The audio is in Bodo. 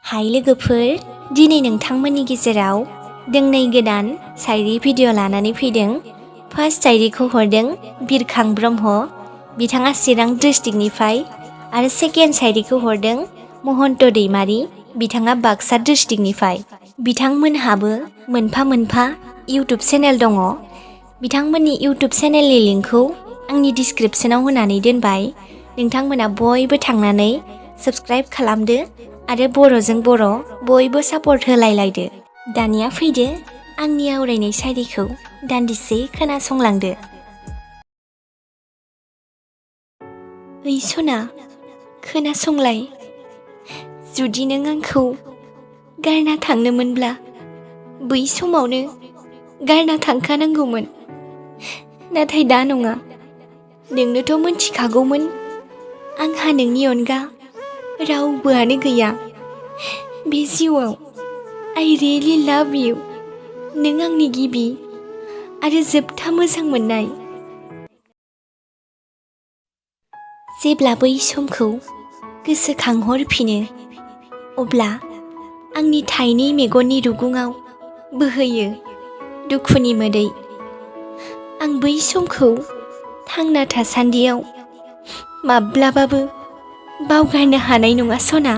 हाय लोगोफोर, दिनै नोंथांमोननि गेजेराव दोंनै गोदान शायरि भिडिअ लानानै फैदों। फार्स्ट शायरिखौ हरदों बिरखां ब्रह्म, बिथाङा चिरां डिस्ट्रिक्टनिफ्राय, आरो सेकेन्ड शायरिखौ हरदों महन्त दैमारी, बिथाङा बाक्सा डिस्ट्रिक्टनिफ्राय। बिथांमोनहाबो मोनफा मोनफा इउटुब चेनेल दङ। बिथांमोननि इउटुब चेनेलनि लिंकखौ आंनि डिसक्रिपसनाव होनानै दोनबाय। नोंथांमोना बयबो थांनानै साबस्क्राइब खालामदो आरो बर'जों बर' बयबो सापर्ट होलायलायदो। दानिया फैदो आंनि आवरायनाय शायरिखौ दान्दिसे खोनासंलांदो। ओइ सना, खोनासंलाय, जुदि नों आंखौ गारना थांनो मोनब्ला बै समावनो गारना थांखानांगौमोन। नाथाय दा नङा, नोंनोथ' मोनथिखागौमोन आंहा नोंनि अनगा रावबोआनो गैया बे जिउआव। आइ रियेलि लाभ इउ। नों आंनि गिबि आरो जोबथा मोजां मोननाय। जेब्ला बै समखौ गोसोखांहरफिनो, अब्ला आंनि थाइनै मेगननि रुगुङाव बोहैयो दुखुनि मोदै। आं बै समखौ थांना थासान्दियाव माब्लाबाबो बावगारनो हानाय नङा सना।